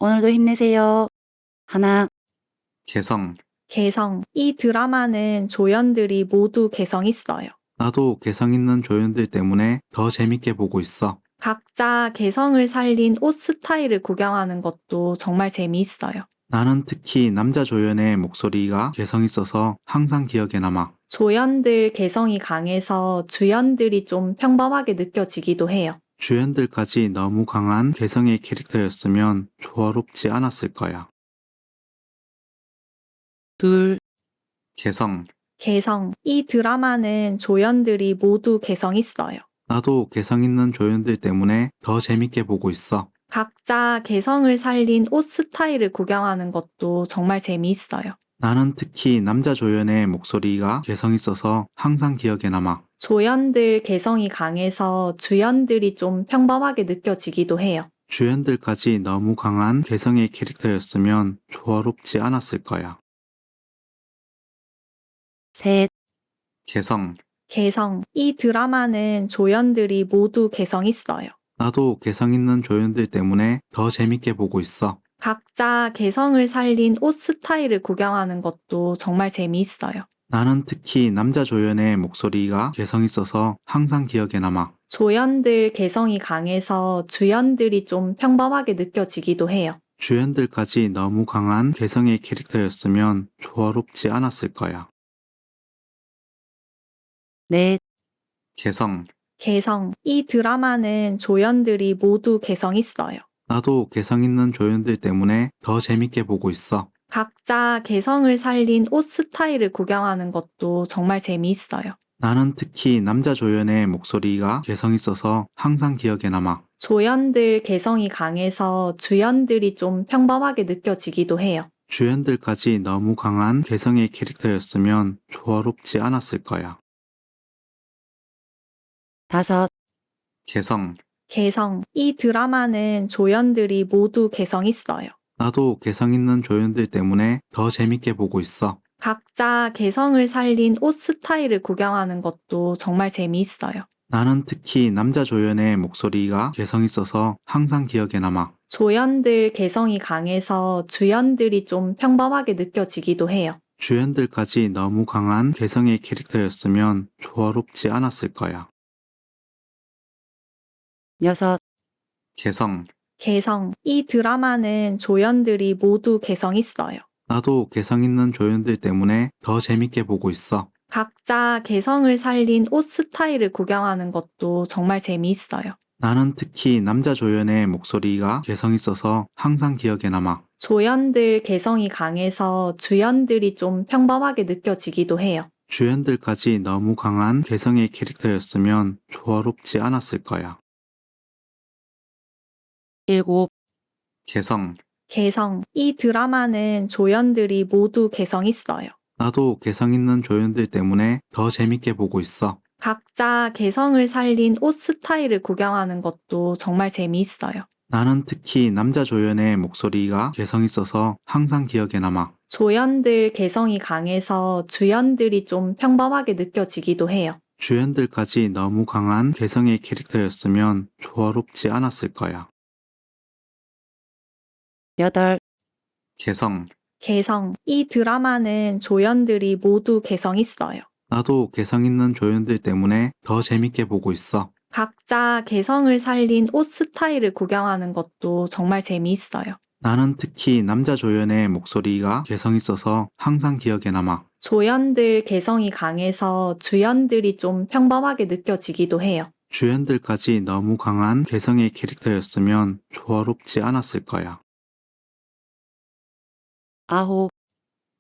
오늘도 힘내세요. 하나, 개성. 개성. 이 드라마는 조연들이 모두 개성 있어요. 나도 개성 있는 조연들 때문에 더 재밌게 보고 있어. 각자 개성을 살린 옷 스타일을 구경하는 것도 정말 재미있어요. 나는 특히 남자 조연의 목소리가 개성 있어서 항상 기억에 남아. 조연들 개성이 강해서 주연들이 좀 평범하게 느껴지기도 해요. 주연들까지 너무 강한 개성의 캐릭터였으면 조화롭지 않았을 거야. 둘, 개성. 개성. 이 드라마는 조연들이 모두 개성 있어요. 나도 개성 있는 조연들 때문에 더 재밌게 보고 있어. 각자 개성을 살린 옷 스타일을 구경하는 것도 정말 재미있어요. 나는 특히 남자 조연의 목소리가 개성 있어서 항상 기억에 남아. 조연들 개성이 강해서 주연들이 좀 평범하게 느껴지기도 해요. 주연들까지 너무 강한 개성의 캐릭터였으면 조화롭지 않았을 거야. 셋, 개성. 개성. 이 드라마는 조연들이 모두 개성 있어요. 나도 개성 있는 조연들 때문에 더 재밌게 보고 있어. 각자 개성을 살린 옷 스타일을 구경하는 것도 정말 재미있어요. 나는 특히 남자 조연의 목소리가 개성 있어서 항상 기억에 남아. 조연들 개성이 강해서 주연들이 좀 평범하게 느껴지기도 해요. 주연들까지 너무 강한 개성의 캐릭터였으면 조화롭지 않았을 거야. 넷, 개성. 개성. 이 드라마는 조연들이 모두 개성 있어요. 나도 개성 있는 조연들 때문에 더 재밌게 보고 있어. 각자 개성을 살린 옷 스타일을 구경하는 것도 정말 재미있어요. 나는 특히 남자 조연의 목소리가 개성 있어서 항상 기억에 남아. 조연들 개성이 강해서 주연들이 좀 평범하게 느껴지기도 해요. 주연들까지 너무 강한 개성의 캐릭터였으면 조화롭지 않았을 거야. 다섯, 개성. 개성. 이 드라마는 조연들이 모두 개성 있어요. 나도 개성 있는 조연들 때문에 더 재밌게 보고 있어. 각자 개성을 살린 옷 스타일을 구경하는 것도 정말 재미있어요. 나는 특히 남자 조연의 목소리가 개성 있어서 항상 기억에 남아. 조연들 개성이 강해서 주연들이 좀 평범하게 느껴지기도 해요. 주연들까지 너무 강한 개성의 캐릭터였으면 조화롭지 않았을 거야. 여섯, 개성. 개성. 이 드라마는 조연들이 모두 개성 있어요. 나도 개성 있는 조연들 때문에 더 재밌게 보고 있어. 각자 개성을 살린 옷 스타일을 구경하는 것도 정말 재미있어요. 나는 특히 남자 조연의 목소리가 개성 있어서 항상 기억에 남아. 조연들 개성이 강해서 주연들이 좀 평범하게 느껴지기도 해요. 주연들까지 너무 강한 개성의 캐릭터였으면 조화롭지 않았을 거야. 일곱, 개성. 개성. 이 드라마는 조연들이 모두 개성 있어요. 나도 개성 있는 조연들 때문에 더 재밌게 보고 있어. 각자 개성을 살린 옷 스타일을 구경하는 것도 정말 재미있어요. 나는 특히 남자 조연의 목소리가 개성 있어서 항상 기억에 남아. 조연들 개성이 강해서 주연들이 좀 평범하게 느껴지기도 해요. 주연들까지 너무 강한 개성의 캐릭터였으면 조화롭지 않았을 거야. 여덟, 개성. 개성. 이 드라마는 조연들이 모두 개성 있어요. 나도 개성 있는 조연들 때문에 더 재밌게 보고 있어. 각자 개성을 살린 옷 스타일을 구경하는 것도 정말 재미있어요. 나는 특히 남자 조연의 목소리가 개성 있어서 항상 기억에 남아. 조연들 개성이 강해서 주연들이 좀 평범하게 느껴지기도 해요. 주연들까지 너무 강한 개성의 캐릭터였으면 조화롭지 않았을 거야. 아홉,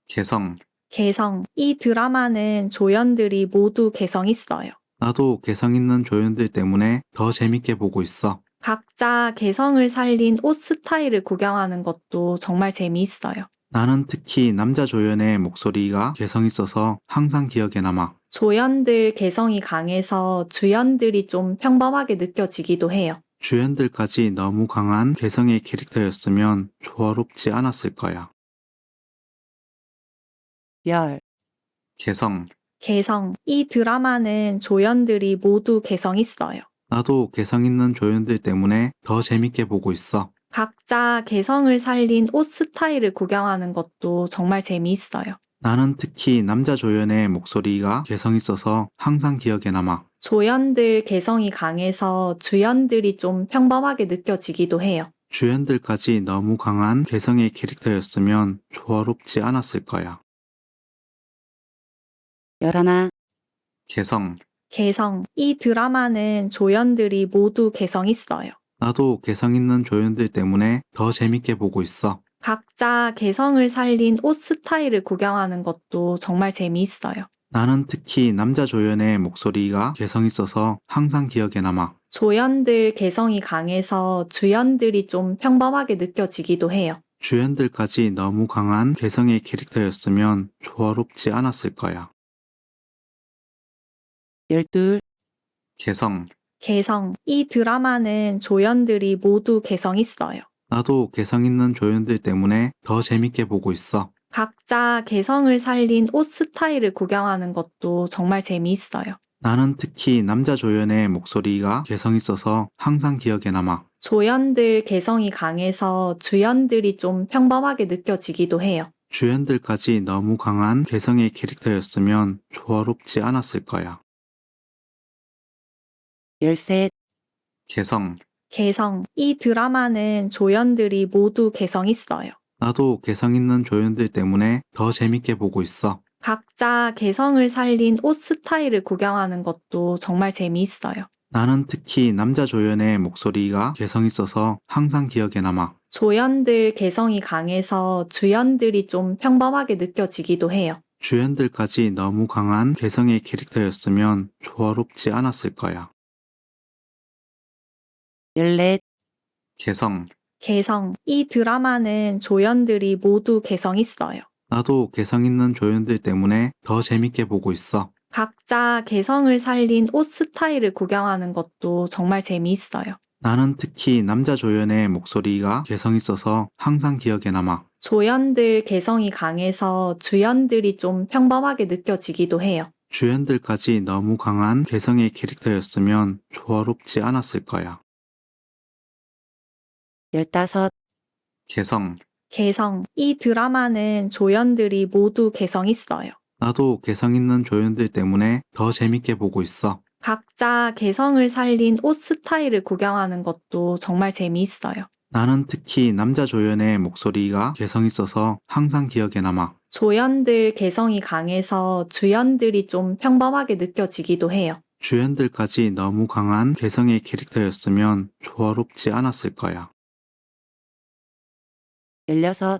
개성. 개성. 이 드라마는 조연들이 모두 개성 있어요. 나도 개성 있는 조연들 때문에 더 재밌게 보고 있어. 각자 개성을 살린 옷 스타일을 구경하는 것도 정말 재미있어요. 나는 특히 남자 조연의 목소리가 개성 있어서 항상 기억에 남아. 조연들 개성이 강해서 주연들이 좀 평범하게 느껴지기도 해요. 주연들까지 너무 강한 개성의 캐릭터였으면 조화롭지 않았을 거야. 열, 개성. 개성. 이 드라마는 조연들이 모두 개성 있어요. 나도 개성 있는 조연들 때문에 더 재밌게 보고 있어. 각자 개성을 살린 옷 스타일을 구경하는 것도 정말 재미있어요. 나는 특히 남자 조연의 목소리가 개성 있어서 항상 기억에 남아. 조연들 개성이 강해서 주연들이 좀 평범하게 느껴지기도 해요. 주연들까지 너무 강한 개성의 캐릭터였으면 조화롭지 않았을 거야. 11. 개성. 개성. 이 드라마는 조연들이 모두 개성 있어요. 나도 개성 있는 조연들 때문에 더 재밌게 보고 있어. 각자 개성을 살린 옷 스타일을 구경하는 것도 정말 재미있어요. 나는 특히 남자 조연의 목소리가 개성 있어서 항상 기억에 남아. 조연들 개성이 강해서 주연들이 좀 평범하게 느껴지기도 해요. 주연들까지 너무 강한 개성의 캐릭터였으면 조화롭지 않았을 거야. 12. 개성. 개성. 이 드라마는 조연들이 모두 개성 있어요. 나도 개성 있는 조연들 때문에 더 재밌게 보고 있어. 각자 개성을 살린 옷 스타일을 구경하는 것도 정말 재미있어요. 나는 특히 남자 조연의 목소리가 개성 있어서 항상 기억에 남아. 조연들 개성이 강해서 주연들이 좀 평범하게 느껴지기도 해요. 주연들까지 너무 강한 개성의 캐릭터였으면 조화롭지 않았을 거야. 13. 개성. 개성. 이 드라마는 조연들이 모두 개성 있어요. 나도 개성 있는 조연들 때문에 더 재밌게 보고 있어. 각자 개성을 살린 옷 스타일을 구경하는 것도 정말 재미있어요. 나는 특히 남자 조연의 목소리가 개성 있어서 항상 기억에 남아. 조연들 개성이 강해서 주연들이 좀 평범하게 느껴지기도 해요. 주연들까지 너무 강한 개성의 캐릭터였으면 조화롭지 않았을 거야. 14. 개성. 개성. 이 드라마는 조연들이 모두 개성 있어요. 나도 개성 있는 조연들 때문에 더 재밌게 보고 있어. 각자 개성을 살린 옷 스타일을 구경하는 것도 정말 재미있어요. 나는 특히 남자 조연의 목소리가 개성 있어서 항상 기억에 남아. 조연들 개성이 강해서 주연들이 좀 평범하게 느껴지기도 해요. 주연들까지 너무 강한 개성의 캐릭터였으면 조화롭지 않았을 거야. 15. 개성. 개성. 이 드라마는 조연들이 모두 개성 있어요. 나도 개성 있는 조연들 때문에 더 재밌게 보고 있어. 각자 개성을 살린 옷 스타일을 구경하는 것도 정말 재미있어요. 나는 특히 남자 조연의 목소리가 개성 있어서 항상 기억에 남아. 조연들 개성이 강해서 주연들이 좀 평범하게 느껴지기도 해요. 주연들까지 너무 강한 개성의 캐릭터였으면 조화롭지 않았을 거야. 16.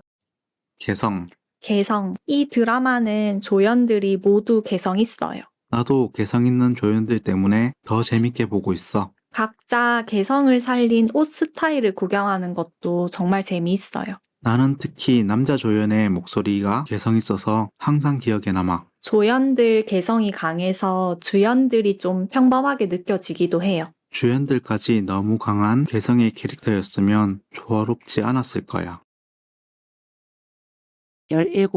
개성. 개성. 이 드라마는 조연들이 모두 개성 있어요. 나도 개성 있는 조연들 때문에 더 재밌게 보고 있어. 각자 개성을 살린 옷 스타일을 구경하는 것도 정말 재미있어요. 나는 특히 남자 조연의 목소리가 개성 있어서 항상 기억에 남아. 조연들 개성이 강해서 주연들이 좀 평범하게 느껴지기도 해요. 주연들까지 너무 강한 개성의 캐릭터였으면 조화롭지 않았을 거야. 17.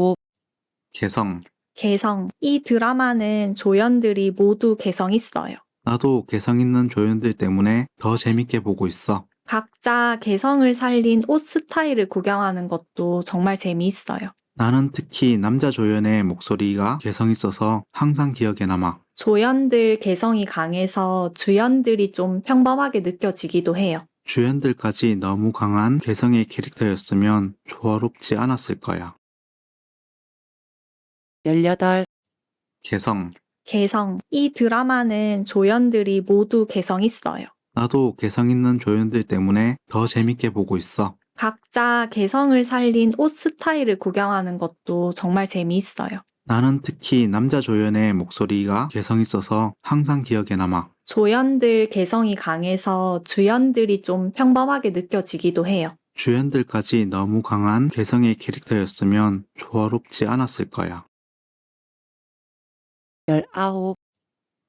개성. 개성. 이 드라마는 조연들이 모두 개성 있어요. 나도 개성 있는 조연들 때문에 더 재밌게 보고 있어. 각자 개성을 살린 옷 스타일을 구경하는 것도 정말 재미있어요. 나는 특히 남자 조연의 목소리가 개성 있어서 항상 기억에 남아. 조연들 개성이 강해서 주연들이 좀 평범하게 느껴지기도 해요. 주연들까지 너무 강한 개성의 캐릭터였으면 조화롭지 않았을 거야. 18. 개성. 개성. 이 드라마는 조연들이 모두 개성 있어요. 나도 개성 있는 조연들 때문에 더 재밌게 보고 있어. 각자 개성을 살린 옷 스타일을 구경하는 것도 정말 재미있어요. 나는 특히 남자 조연의 목소리가 개성 있어서 항상 기억에 남아. 조연들 개성이 강해서 주연들이 좀 평범하게 느껴지기도 해요. 주연들까지 너무 강한 개성의 캐릭터였으면 조화롭지 않았을 거야. 19.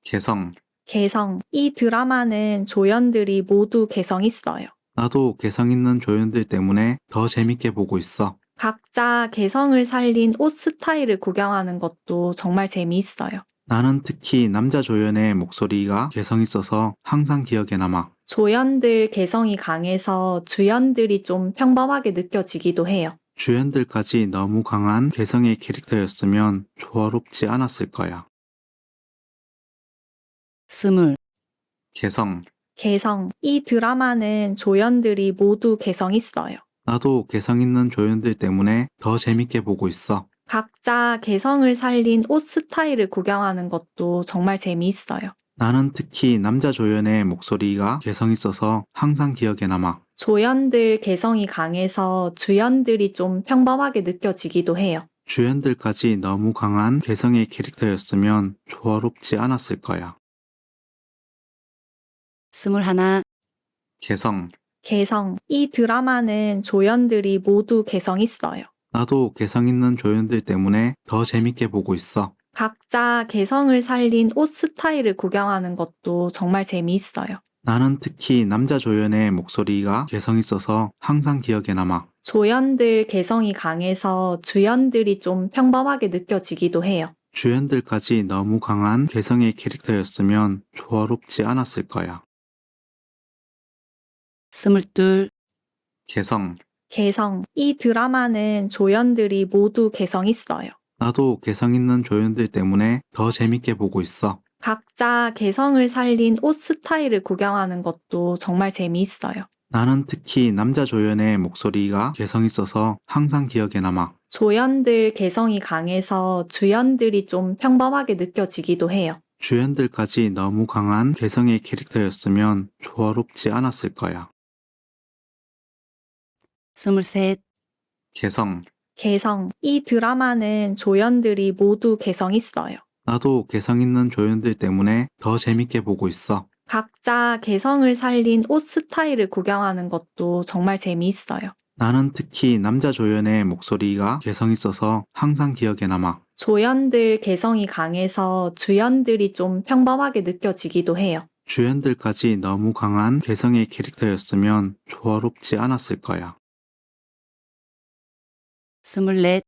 개성. 개성. 이 드라마는 조연들이 모두 개성 있어요. 나도 개성 있는 조연들 때문에 더 재밌게 보고 있어. 각자 개성을 살린 옷 스타일을 구경하는 것도 정말 재미있어요. 나는 특히 남자 조연의 목소리가 개성 있어서 항상 기억에 남아. 조연들 개성이 강해서 주연들이 좀 평범하게 느껴지기도 해요. 주연들까지 너무 강한 개성의 캐릭터였으면 조화롭지 않았을 거야. 스물, 개성. 개성. 이 드라마는 조연들이 모두 개성 있어요. 나도 개성 있는 조연들 때문에 더 재밌게 보고 있어. 각자 개성을 살린 옷 스타일을 구경하는 것도 정말 재미있어요. 나는 특히 남자 조연의 목소리가 개성 있어서 항상 기억에 남아. 조연들 개성이 강해서 주연들이 좀 평범하게 느껴지기도 해요. 주연들까지 너무 강한 개성의 캐릭터였으면 조화롭지 않았을 거야. 스물하나, 개성. 개성. 이 드라마는 조연들이 모두 개성 있어요. 나도 개성 있는 조연들 때문에 더 재밌게 보고 있어. 각자 개성을 살린 옷 스타일을 구경하는 것도 정말 재미있어요. 나는 특히 남자 조연의 목소리가 개성 있어서 항상 기억에 남아. 조연들 개성이 강해서 주연들이 좀 평범하게 느껴지기도 해요. 주연들까지 너무 강한 개성의 캐릭터였으면 조화롭지 않았을 거야. 스물둘, 개성. 개성. 이 드라마는 조연들이 모두 개성 있어요. 나도 개성 있는 조연들 때문에 더 재밌게 보고 있어. 각자 개성을 살린 옷 스타일을 구경하는 것도 정말 재미있어요. 나는 특히 남자 조연의 목소리가 개성 있어서 항상 기억에 남아. 조연들 개성이 강해서 주연들이 좀 평범하게 느껴지기도 해요. 주연들까지 너무 강한 개성의 캐릭터였으면 조화롭지 않았을 거야. 스물셋, 개성. 개성. 이 드라마는 조연들이 모두 개성 있어요. 나도 개성 있는 조연들 때문에 더 재밌게 보고 있어. 각자 개성을 살린 옷 스타일을 구경하는 것도 정말 재미있어요. 나는 특히 남자 조연의 목소리가 개성 있어서 항상 기억에 남아. 조연들 개성이 강해서 주연들이 좀 평범하게 느껴지기도 해요. 주연들까지 너무 강한 개성의 캐릭터였으면 조화롭지 않았을 거야. 스물넷,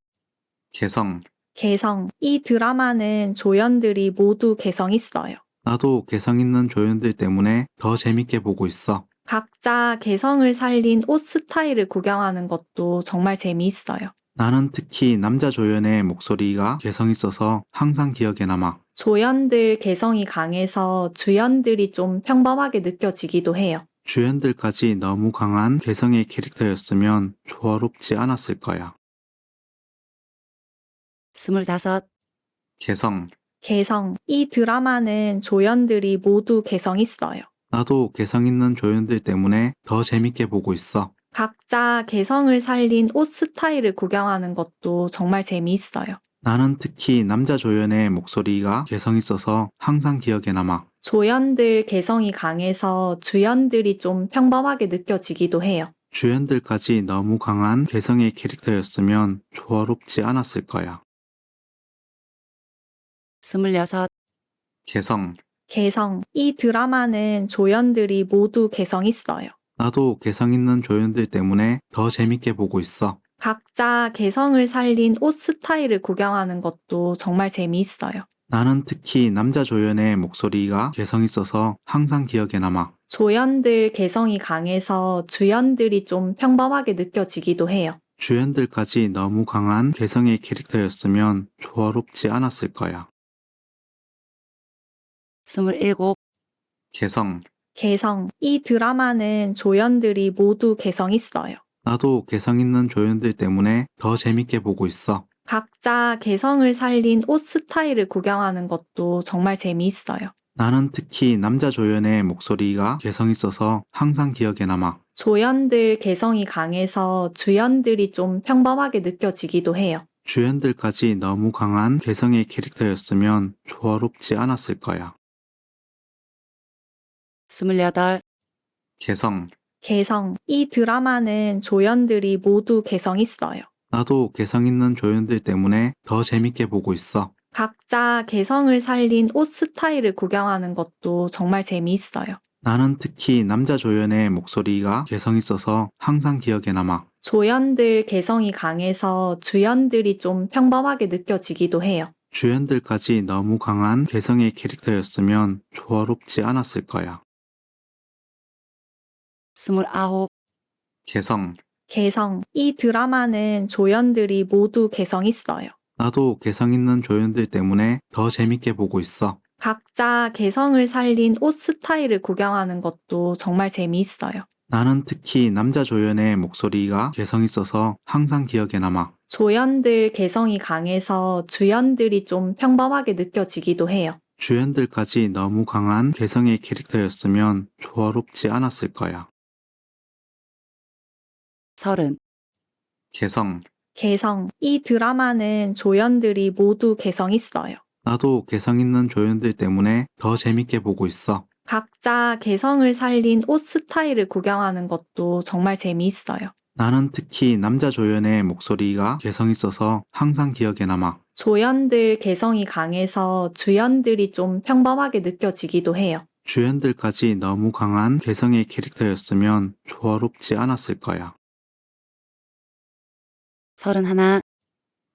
개성. 개성. 이 드라마는 조연들이 모두 개성 있어요. 나도 개성 있는 조연들 때문에 더 재밌게 보고 있어. 각자 개성을 살린 옷 스타일을 구경하는 것도 정말 재미있어요. 나는 특히 남자 조연의 목소리가 개성 있어서 항상 기억에 남아. 조연들 개성이 강해서 주연들이 좀 평범하게 느껴지기도 해요. 주연들까지 너무 강한 개성의 캐릭터였으면 조화롭지 않았을 거야. 스물다섯, 개성. 개성. 이 드라마는 조연들이 모두 개성 있어요. 나도 개성 있는 조연들 때문에 더 재밌게 보고 있어. 각자 개성을 살린 옷 스타일을 구경하는 것도 정말 재미있어요. 나는 특히 남자 조연의 목소리가 개성 있어서 항상 기억에 남아. 조연들 개성이 강해서 주연들이 좀 평범하게 느껴지기도 해요. 주연들까지 너무 강한 개성의 캐릭터였으면 조화롭지 않았을 거야. 스물여섯, 개성. 개성. 이 드라마는 조연들이 모두 개성 있어요. 나도 개성 있는 조연들 때문에 더 재밌게 보고 있어. 각자 개성을 살린 옷 스타일을 구경하는 것도 정말 재미있어요. 나는 특히 남자 조연의 목소리가 개성 있어서 항상 기억에 남아. 조연들 개성이 강해서 주연들이 좀 평범하게 느껴지기도 해요. 주연들까지 너무 강한 개성의 캐릭터였으면 조화롭지 않았을 거야. 스물일곱, 개성. 개성. 이 드라마는 조연들이 모두 개성 있어요. 나도 개성 있는 조연들 때문에 더 재밌게 보고 있어. 각자 개성을 살린 옷 스타일을 구경하는 것도 정말 재미있어요. 나는 특히 남자 조연의 목소리가 개성 있어서 항상 기억에 남아. 조연들 개성이 강해서 주연들이 좀 평범하게 느껴지기도 해요. 주연들까지 너무 강한 개성의 캐릭터였으면 조화롭지 않았을 거야. 스물여덟, 개성. 개성. 이 드라마는 조연들이 모두 개성 있어요. 나도 개성 있는 조연들 때문에 더 재밌게 보고 있어. 각자 개성을 살린 옷 스타일을 구경하는 것도 정말 재미있어요. 나는 특히 남자 조연의 목소리가 개성 있어서 항상 기억에 남아. 조연들 개성이 강해서 주연들이 좀 평범하게 느껴지기도 해요. 주연들까지 너무 강한 개성의 캐릭터였으면 조화롭지 않았을 거야. 29. 개성. 개성. 이 드라마는 조연들이 모두 개성 있어요. 나도 개성 있는 조연들 때문에 더 재밌게 보고 있어. 각자 개성을 살린 옷 스타일을 구경하는 것도 정말 재미있어요. 나는 특히 남자 조연의 목소리가 개성 있어서 항상 기억에 남아. 조연들 개성이 강해서 주연들이 좀 평범하게 느껴지기도 해요. 주연들까지 너무 강한 개성의 캐릭터였으면 조화롭지 않았을 거야. 30. 개성. 개성. 이 드라마는 조연들이 모두 개성 있어요. 나도 개성 있는 조연들 때문에 더 재밌게 보고 있어. 각자 개성을 살린 옷 스타일을 구경하는 것도 정말 재미있어요. 나는 특히 남자 조연의 목소리가 개성 있어서 항상 기억에 남아. 조연들 개성이 강해서 주연들이 좀 평범하게 느껴지기도 해요. 주연들까지 너무 강한 개성의 캐릭터였으면 조화롭지 않았을 거야. 31.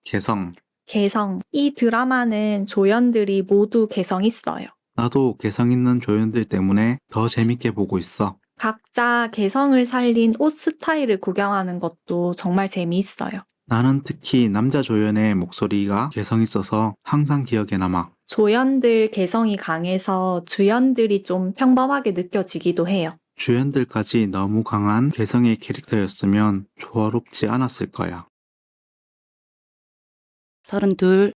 개성. 개성. 이 드라마는 조연들이 모두 개성 있어요. 나도 개성 있는 조연들 때문에 더 재밌게 보고 있어. 각자 개성을 살린 옷 스타일을 구경하는 것도 정말 재미있어요. 나는 특히 남자 조연의 목소리가 개성 있어서 항상 기억에 남아. 조연들 개성이 강해서 주연들이 좀 평범하게 느껴지기도 해요. 주연들까지 너무 강한 개성의 캐릭터였으면 조화롭지 않았을 거야. 32.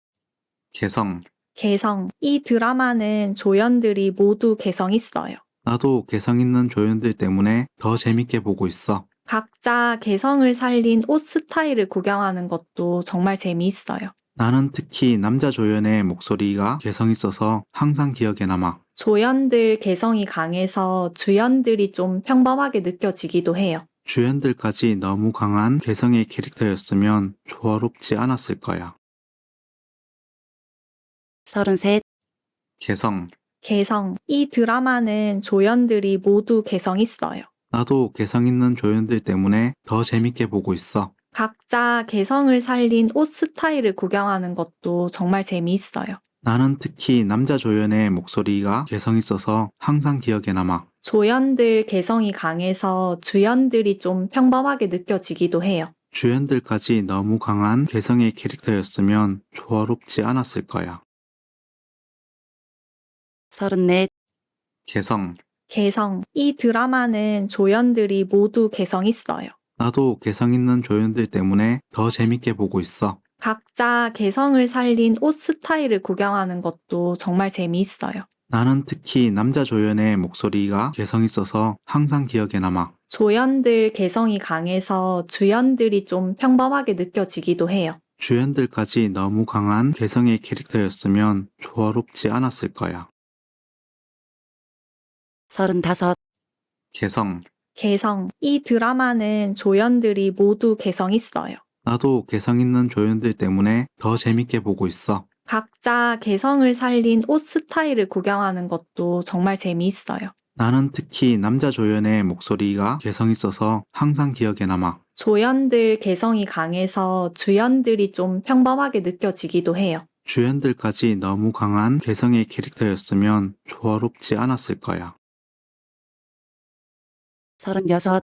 개성. 개성. 이 드라마는 조연들이 모두 개성 있어요. 나도 개성 있는 조연들 때문에 더 재밌게 보고 있어. 각자 개성을 살린 옷 스타일을 구경하는 것도 정말 재미있어요. 나는 특히 남자 조연의 목소리가 개성 있어서 항상 기억에 남아. 조연들 개성이 강해서 주연들이 좀 평범하게 느껴지기도 해요. 주연들까지 너무 강한 개성의 캐릭터였으면 조화롭지 않았을 거야. 33. 개성. 개성. 이 드라마는 조연들이 모두 개성 있어요. 나도 개성 있는 조연들 때문에 더 재밌게 보고 있어. 각자 개성을 살린 옷 스타일을 구경하는 것도 정말 재미있어요. 나는 특히 남자 조연의 목소리가 개성 있어서 항상 기억에 남아. 조연들 개성이 강해서 주연들이 좀 평범하게 느껴지기도 해요. 주연들까지 너무 강한 개성의 캐릭터였으면 조화롭지 않았을 거야. 34. 개성. 개성. 이 드라마는 조연들이 모두 개성 있어요. 나도 개성 있는 조연들 때문에 더 재밌게 보고 있어. 각자 개성을 살린 옷 스타일을 구경하는 것도 정말 재미있어요. 나는 특히 남자 조연의 목소리가 개성 있어서 항상 기억에 남아. 조연들 개성이 강해서 주연들이 좀 평범하게 느껴지기도 해요. 주연들까지 너무 강한 개성의 캐릭터였으면 조화롭지 않았을 거야. 35. 개성. 개성. 이 드라마는 조연들이 모두 개성 있어요. 나도 개성 있는 조연들 때문에 더 재밌게 보고 있어. 각자 개성을 살린 옷 스타일을 구경하는 것도 정말 재미있어요. 나는 특히 남자 조연의 목소리가 개성 있어서 항상 기억에 남아. 조연들 개성이 강해서 주연들이 좀 평범하게 느껴지기도 해요. 주연들까지 너무 강한 개성의 캐릭터였으면 조화롭지 않았을 거야. 36.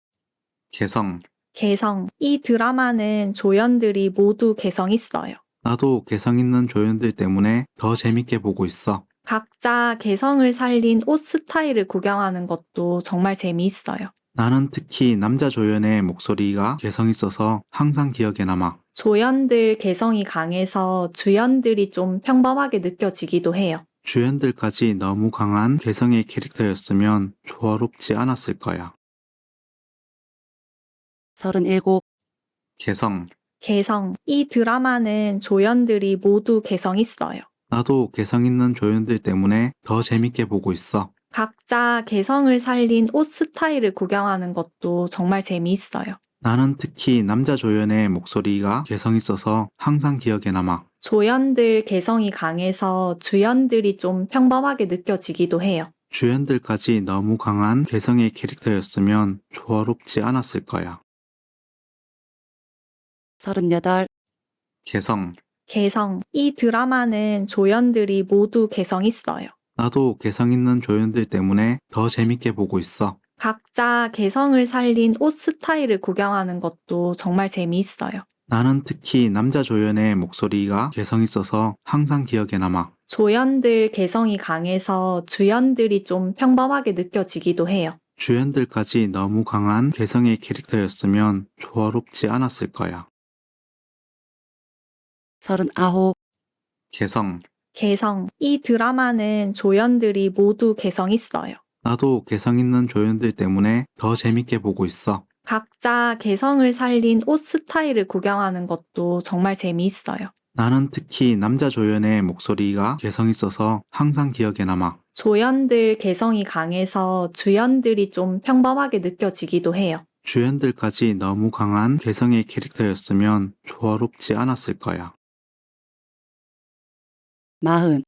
개성. 개성. 이 드라마는 조연들이 모두 개성 있어요. 나도 개성 있는 조연들 때문에 더 재밌게 보고 있어. 각자 개성을 살린 옷 스타일을 구경하는 것도 정말 재미있어요. 나는 특히 남자 조연의 목소리가 개성 있어서 항상 기억에 남아. 조연들 개성이 강해서 주연들이 좀 평범하게 느껴지기도 해요. 주연들까지 너무 강한 개성의 캐릭터였으면 조화롭지 않았을 거야. 37. 개성. 개성. 이 드라마는 조연들이 모두 개성 있어요. 나도 개성 있는 조연들 때문에 더 재밌게 보고 있어. 각자 개성을 살린 옷 스타일을 구경하는 것도 정말 재미있어요. 나는 특히 남자 조연의 목소리가 개성 있어서 항상 기억에 남아. 조연들 개성이 강해서 주연들이 좀 평범하게 느껴지기도 해요. 주연들까지 너무 강한 개성의 캐릭터였으면 조화롭지 않았을 거야. 38. 개성. 개성. 이 드라마는 조연들이 모두 개성 있어요. 나도 개성 있는 조연들 때문에 더 재밌게 보고 있어. 각자 개성을 살린 옷 스타일을 구경하는 것도 정말 재미있어요. 나는 특히 남자 조연의 목소리가 개성 있어서 항상 기억에 남아. 조연들 개성이 강해서 주연들이 좀 평범하게 느껴지기도 해요. 주연들까지 너무 강한 개성의 캐릭터였으면 조화롭지 않았을 거야. 39. 개성. 개성. 이 드라마는 조연들이 모두 개성 있어요. 나도 개성 있는 조연들 때문에 더 재밌게 보고 있어. 각자 개성을 살린 옷 스타일을 구경하는 것도 정말 재미있어요. 나는 특히 남자 조연의 목소리가 개성 있어서 항상 기억에 남아. 조연들 개성이 강해서 주연들이 좀 평범하게 느껴지기도 해요. 주연들까지 너무 강한 개성의 캐릭터였으면 조화롭지 않았을 거야. 40.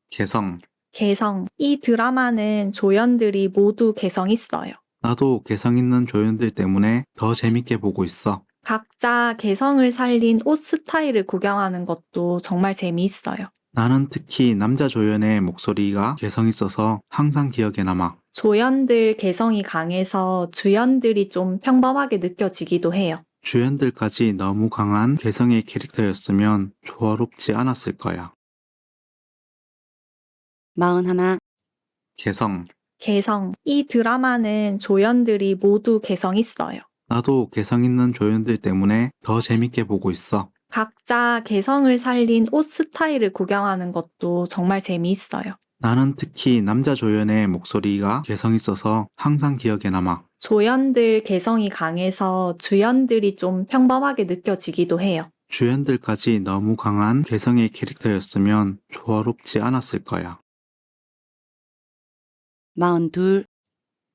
개성. 개성. 이 드라마는 조연들이 모두 개성 있어요. 나도 개성 있는 조연들 때문에 더 재밌게 보고 있어. 각자 개성을 살린 옷 스타일을 구경하는 것도 정말 재미있어요. 나는 특히 남자 조연의 목소리가 개성 있어서 항상 기억에 남아. 조연들 개성이 강해서 주연들이 좀 평범하게 느껴지기도 해요. 주연들까지 너무 강한 개성의 캐릭터였으면 조화롭지 않았을 거야. 41. 개성. 개성. 이 드라마는 조연들이 모두 개성 있어요. 나도 개성 있는 조연들 때문에 더 재밌게 보고 있어. 각자 개성을 살린 옷 스타일을 구경하는 것도 정말 재미있어요. 나는 특히 남자 조연의 목소리가 개성 있어서 항상 기억에 남아. 조연들 개성이 강해서 주연들이 좀 평범하게 느껴지기도 해요. 주연들까지 너무 강한 개성의 캐릭터였으면 조화롭지 않았을 거야. 42.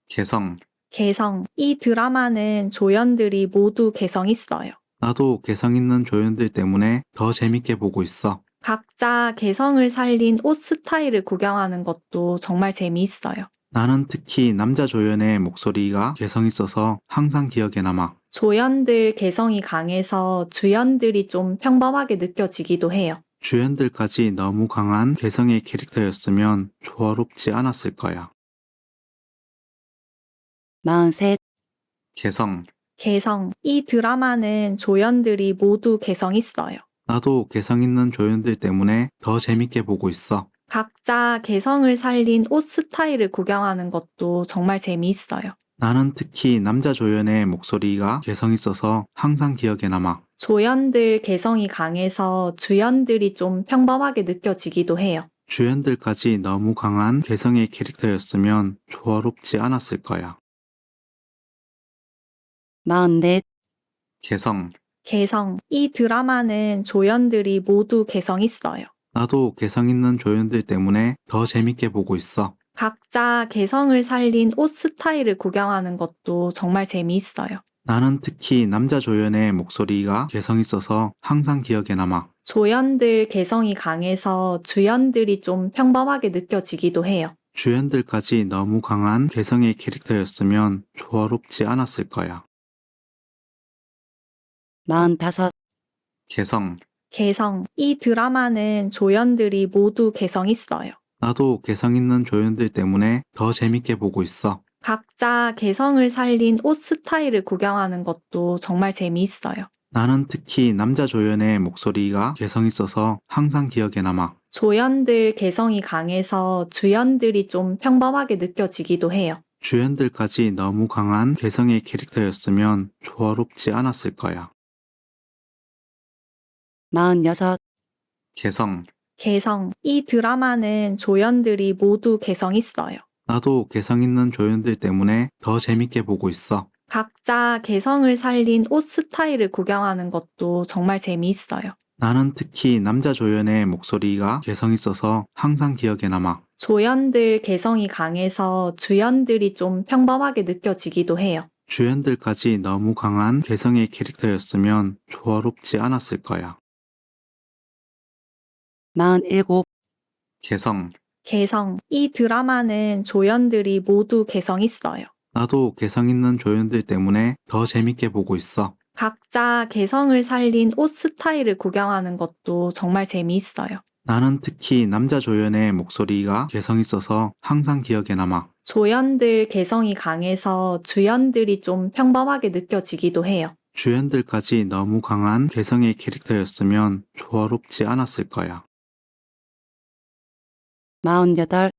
개성. 개성. 이 드라마는 조연들이 모두 개성 있어요. 나도 개성 있는 조연들 때문에 더 재밌게 보고 있어. 각자 개성을 살린 옷 스타일을 구경하는 것도 정말 재미있어요. 나는 특히 남자 조연의 목소리가 개성 있어서 항상 기억에 남아. 조연들 개성이 강해서 주연들이 좀 평범하게 느껴지기도 해요. 주연들까지 너무 강한 개성의 캐릭터였으면 조화롭지 않았을 거야. 43. 개성. 개성. 이 드라마는 조연들이 모두 개성 있어요. 나도 개성 있는 조연들 때문에 더 재밌게 보고 있어. 각자 개성을 살린 옷 스타일을 구경하는 것도 정말 재미있어요. 나는 특히 남자 조연의 목소리가 개성 있어서 항상 기억에 남아. 조연들 개성이 강해서 주연들이 좀 평범하게 느껴지기도 해요. 주연들까지 너무 강한 개성의 캐릭터였으면 조화롭지 않았을 거야. 44. 개성. 개성. 이 드라마는 조연들이 모두 개성 있어요. 나도 개성 있는 조연들 때문에 더 재밌게 보고 있어. 각자 개성을 살린 옷 스타일을 구경하는 것도 정말 재미있어요. 나는 특히 남자 조연의 목소리가 개성 있어서 항상 기억에 남아. 조연들 개성이 강해서 주연들이 좀 평범하게 느껴지기도 해요. 주연들까지 너무 강한 개성의 캐릭터였으면 조화롭지 않았을 거야. 45. 개성. 개성. 이 드라마는 조연들이 모두 개성 있어요. 나도 개성 있는 조연들 때문에 더 재밌게 보고 있어. 각자 개성을 살린 옷 스타일을 구경하는 것도 정말 재미있어요. 나는 특히 남자 조연의 목소리가 개성 있어서 항상 기억에 남아. 조연들 개성이 강해서 주연들이 좀 평범하게 느껴지기도 해요. 주연들까지 너무 강한 개성의 캐릭터였으면 조화롭지 않았을 거야. 46. 개성. 개성. 이 드라마는 조연들이 모두 개성 있어요. 나도 개성 있는 조연들 때문에 더 재밌게 보고 있어. 각자 개성을 살린 옷 스타일을 구경하는 것도 정말 재미있어요. 나는 특히 남자 조연의 목소리가 개성 있어서 항상 기억에 남아. 조연들 개성이 강해서 주연들이 좀 평범하게 느껴지기도 해요. 주연들까지 너무 강한 개성의 캐릭터였으면 조화롭지 않았을 거야. 47. 개성. 개성. 이 드라마는 조연들이 모두 개성 있어요. 나도 개성 있는 조연들 때문에 더 재밌게 보고 있어. 각자 개성을 살린 옷 스타일을 구경하는 것도 정말 재미있어요. 나는 특히 남자 조연의 목소리가 개성 있어서 항상 기억에 남아. 조연들 개성이 강해서 주연들이 좀 평범하게 느껴지기도 해요. 주연들까지 너무 강한 개성의 캐릭터였으면 조화롭지 않았을 거야. 48.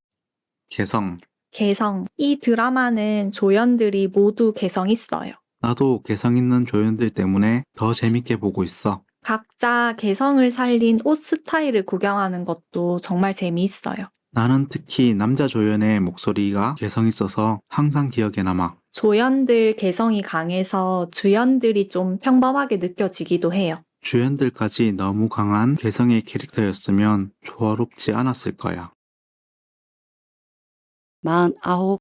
개성. 개성. 이 드라마는 조연들이 모두 개성 있어요. 나도 개성 있는 조연들 때문에 더 재밌게 보고 있어. 각자 개성을 살린 옷 스타일을 구경하는 것도 정말 재미있어요. 나는 특히 남자 조연의 목소리가 개성 있어서 항상 기억에 남아. 조연들 개성이 강해서 주연들이 좀 평범하게 느껴지기도 해요. 주연들까지 너무 강한 개성의 캐릭터였으면 조화롭지 않았을 거야. 49.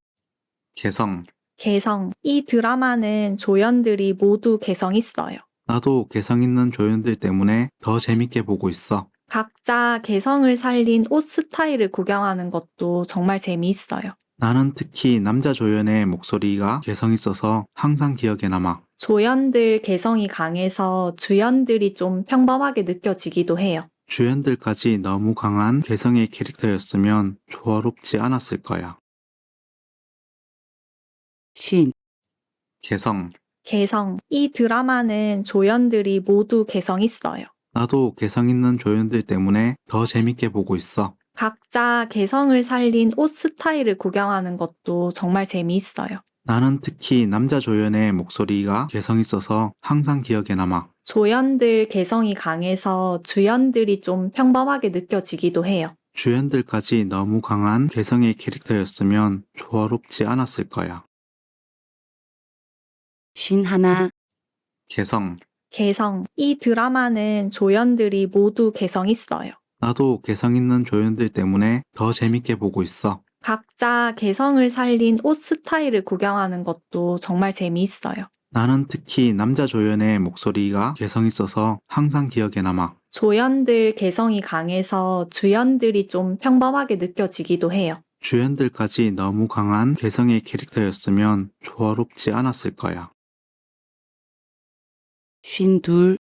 개성. 개성. 이 드라마는 조연들이 모두 개성 있어요. 나도 개성 있는 조연들 때문에 더 재밌게 보고 있어. 각자 개성을 살린 옷 스타일을 구경하는 것도 정말 재미있어요. 나는 특히 남자 조연의 목소리가 개성 있어서 항상 기억에 남아. 조연들 개성이 강해서 주연들이 좀 평범하게 느껴지기도 해요. 주연들까지 너무 강한 개성의 캐릭터였으면 조화롭지 않았을 거야. 50. 개성. 개성. 이 드라마는 조연들이 모두 개성 있어요. 나도 개성 있는 조연들 때문에 더 재밌게 보고 있어. 각자 개성을 살린 옷 스타일을 구경하는 것도 정말 재미있어요. 나는 특히 남자 조연의 목소리가 개성 있어서 항상 기억에 남아. 조연들 개성이 강해서 주연들이 좀 평범하게 느껴지기도 해요. 주연들까지 너무 강한 개성의 캐릭터였으면 조화롭지 않았을 거야. 51. 개성. 개성. 이 드라마는 조연들이 모두 개성 있어요. 나도 개성 있는 조연들 때문에 더 재밌게 보고 있어. 각자 개성을 살린 옷 스타일을 구경하는 것도 정말 재미있어요. 나는 특히 남자 조연의 목소리가 개성 있어서 항상 기억에 남아. 조연들 개성이 강해서 주연들이 좀 평범하게 느껴지기도 해요. 주연들까지 너무 강한 개성의 캐릭터였으면 조화롭지 않았을 거야. 52.